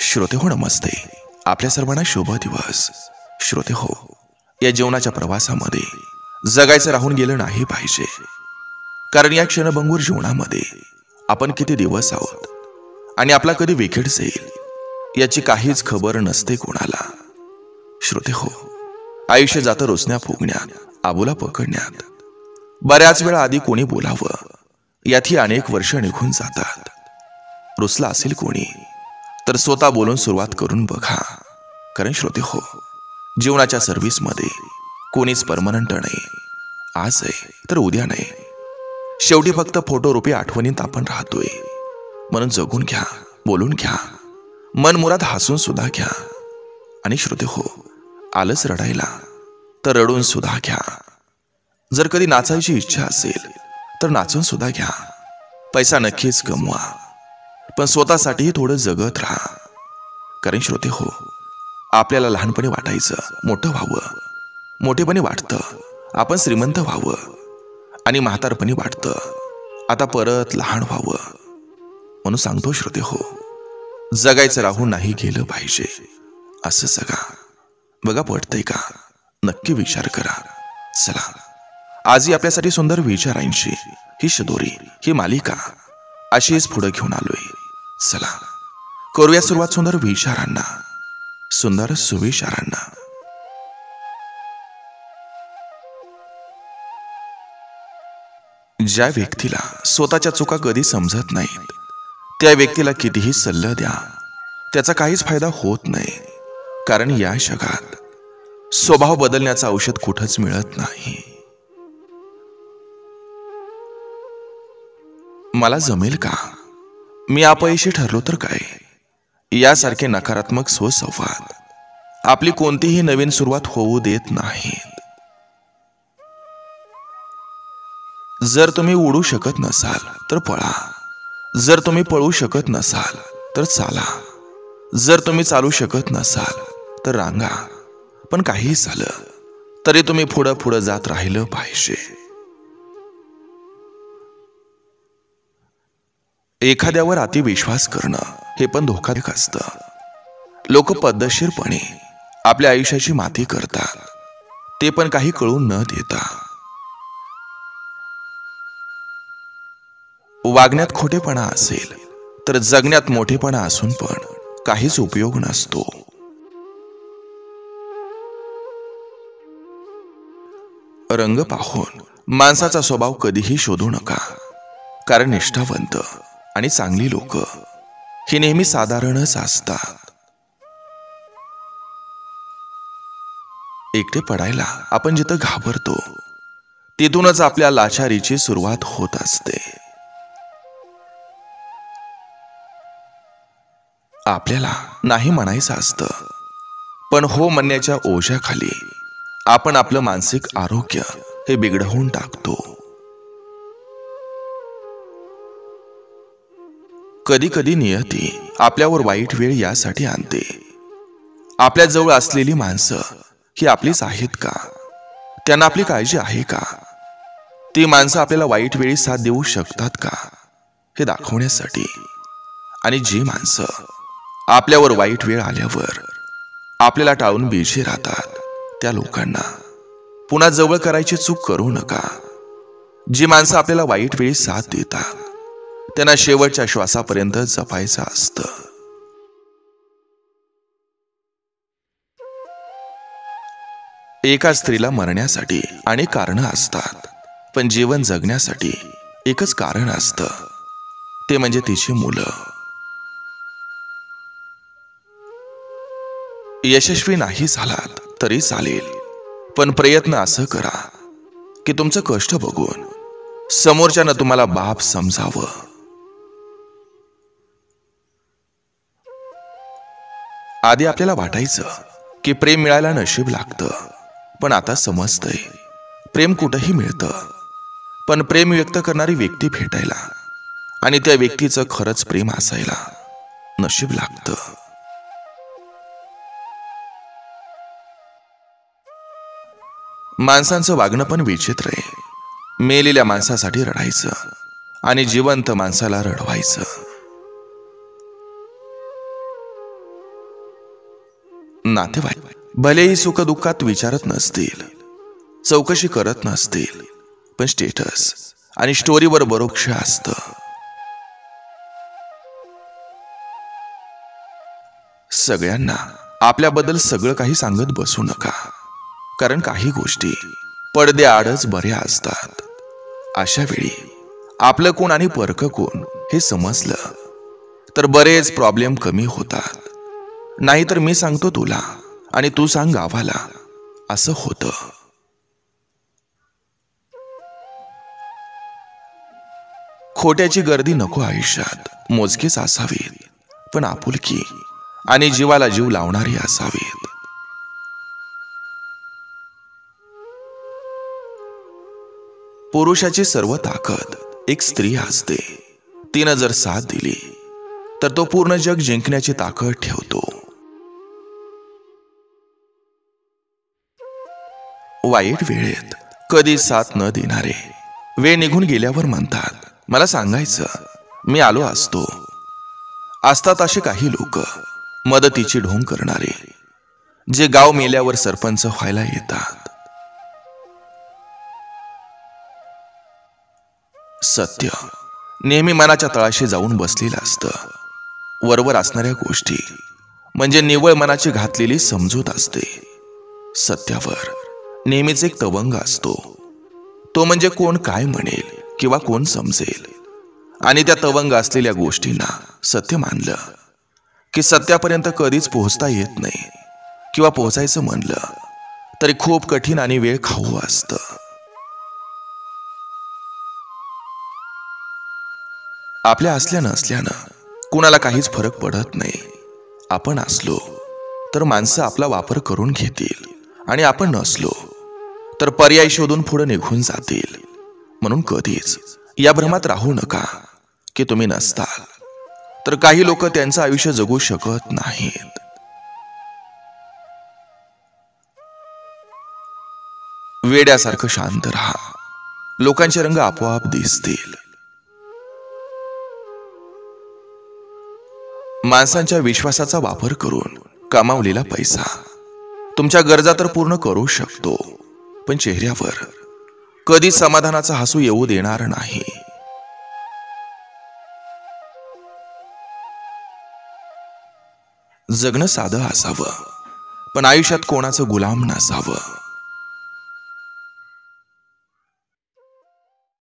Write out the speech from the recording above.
श्रोते हो नमस्ते. आपल्या सर्वांना शुभ दिवस. श्रोते हो, या जीवनाच्या प्रवासामध्ये जगायचं राहून गेलं नाही पाहिजे. कारण या क्षणभंगूर जीवनामध्ये आपण किती दिवस आहोत आणि आपला कधी विकेट जाईल याची काहीच खबर नसते कोणाला. श्रोते हो, आयुष्य जातं रोचण्या फुगण्यात, आबोला पकडण्यात. बऱ्याच वेळा आधी कोणी बोलावं यातही अनेक वर्ष निघून जातात. रुसला असेल कोणी तर स्वतः बोलून सुरुवात करून बघा. कारण श्रोते हो, जीवनाच्या सर्व्हिसमध्ये कोणीच परमनंट नाही. आज आहे तर उद्या नाही. शेवटी फक्त फोटो रूपी आठवणीत आपण राहतोय. म्हणून जगून घ्या, बोलून घ्या, मन मुराद हसून सुद्धा घ्या. आणि श्रोते हो, आलंच रडायला तर रडून सुद्धा घ्या. जर कधी नाचायची इच्छा असेल तर नाचून सुद्धा घ्या. पैसा नक्कीच कमवा, पण स्वतःसाठीही थोडं जगत राहा. कारण श्रोते हो, आपल्याला लहानपणी वाटायचं मोठं व्हावं, मोठेपणी वाटतं आपण श्रीमंत व्हावं, आणि म्हातारपणी वाटतं आता परत लहान व्हावं. म्हणून सांगतो श्रोते हो, जगायचं राहून नाही गेलं पाहिजे. असं जगा. बघा पडतंय का? नक्की विचार करा. चला, आजही आपल्यासाठी सुंदर विचारांची ही शिदोरी, ही मालिका अशीच पुढे घेऊन आलोय. चला करूया सुरुवात सुंदर विचारांना, सुंदर सुविचारांना. ज्या व्यक्तीला स्वतःच्या चुका कधी समजत नाहीत त्या व्यक्तीला कितीही सल्ला द्या त्याचा काहीच फायदा होत नाही. कारण या जगात स्वभाव बदलण्याचं औषध कुठंच मिळत नाही. मला जमेल का, मी अपयशी ठरलो तर काय, यासारखे नकारात्मक स्वसंवाद आपली कोणतीही नवीन सुरुवात होऊ देत नाहीत. जर तुम्ही उडू शकत नसाल तर पळा. जर तुम्ही पळू शकत नसाल तर चाला. जर तुम्ही चालू शकत नसाल तर रांगा. पण काहीही झालं तरी तुम्ही पुढं पुढं जात राहिलं पाहिजे. एखाद्यावर अतिविश्वास करणं हे पण धोकादायक असतं. लोक पद्धतशीरपणे आपल्या आयुष्याची माती करतात, ते पण काही कळून न देता. वागण्यात खोटेपणा असेल तर जगण्यात मोठेपणा असून पण काहीच उपयोग नसतो. रंग पाहून माणसाचा स्वभाव कधीही शोधू नका. कारण निष्ठावंत आणि चांगली लोक ही नेहमी साधारणच असतात. एकटे पडायला आपण जिथं घाबरतो तिथूनच आपल्या लाचारीची सुरुवात होत असते. आपल्याला नाही म्हणायचं असतं, पण हो म्हणण्याच्या ओझ्याखाली आपण आपलं मानसिक आरोग्य हे बिघडवून टाकतो. कधी कधी नियती आपल्यावर वाईट वेळ यासाठी आणते. आपल्या जवळ असलेली माणसं ही आपलीच आहेत का, त्यांना आपली काळजी आहे का, ती माणसं आपल्याला वाईट वेळी साथ देऊ शकतात का हे दाखवण्यासाठी. आणि जी माणसं आपल्यावर वाईट वेळ आल्यावर आपल्याला टाळून बिझी राहतात त्या लोकांना पुन्हा जवळ करायची चूक करू नका. जी माणसं आपल्याला वाईट वेळी साथ देतात त्यांना शेवटच्या श्वासापर्यंत जपायचं असतं. एका स्त्रीला मरण्यासाठी अनेक कारणं असतात, पण जीवन जगण्यासाठी एकच कारण असतं, ते म्हणजे तिची मुलं. यशस्वी नाही झालात तरी चालेल, पण प्रयत्न असं करा की तुमचं कष्ट बघून समोरच्यानं तुम्हाला बाप समजावं. आधी आपल्याला वाटायचं की प्रेम मिळायला नशीब लागतं, पण आता समजतंय प्रेम कुठंही मिळतं, पण प्रेम व्यक्त करणारी व्यक्ती भेटायला आणि त्या व्यक्तीचं खरंच प्रेम असायला नशीब लागतं. माणसांचं वागणं पण विचित्र आहे. मेलेल्या माणसासाठी रडायचं आणि जिवंत माणसाला रडवायचं. नातेवाईक भलेही सुखदुःखात विचारत नसतील, चौकशी करत नसतील, पण स्टेटस आणि स्टोरीवर बरोक्ष असतं. सगळ्यांना आपल्याबद्दल सगळं काही सांगत बसू नका, कारण काही गोष्टी पडद्याआडच बऱ्या असतात. अशा वेळी आपलं कोण आणि परक कोण हे समजलं तर बरेच प्रॉब्लेम कमी होतात. नाहीतर मी सांगतो तुला आणि तू सांग गावाला, असं होतं. खोट्याची गर्दी नको आयुष्यात, मोजकीच असावीत, पण आपुलकी आणि जीवाला जीव लावणारी असावीत. पुरुषाची सर्व ताकद एक स्त्री असते. तिनं जर साथ दिली तर तो पूर्ण जग जिंकण्याची ताकद ठेवतो. वाईट वेळेत कधी साथ न देणारे वेळ निघून गेल्यावर म्हणतात, मला सांगायचं मी आलो असतो. असतात असे काही लोक मदतीची ढोंग करणारे, जे गाव मेल्यावर सरपंच व्हायला येतात. सत्य नेहमी मनाच्या तळाशी जाऊन बसलेलं असतं. वरवर असणाऱ्या गोष्टी म्हणजे निव्वळ मनाची घातलेली समजूत असते. सत्यावर नेहमीच एक तवंग असतो. तो म्हणजे कोण काय म्हणेल किंवा कोण समजेल. आणि त्या तवंग असलेल्या गोष्टींना सत्य मानलं की सत्यापर्यंत कधीच पोहोचता येत नाही, किंवा पोहोचायचं म्हणलं तरी खूप कठीण आणि वेळ खाऊ असतं. आपल्या असल्या नसल्यानं कुणाला काहीच फरक पडत नाही. आपण असलो तर माणसं आपला वापर करून घेतील, आणि आपण नसलो तर पर्याय शोधून पुढे निघून जातील. म्हणून कधीच या भ्रमात राहू नका की तुम्ही नसताल तर काही लोक त्यांचं आयुष्य जगू शकत नाहीत. वेड्यासारखं शांत राहा, लोकांचे रंग आपोआप दिसतील. माणसांच्या विश्वासाचा वापर करून कमावलेला पैसा तुमच्या गरजा तर पूर्ण करू शकतो, पण चेहऱ्यावर कधी समाधानाचा हसू येऊ देणार नाही. जगणं साधं असावं, पण आयुष्यात कोणाचं गुलाम नसावं.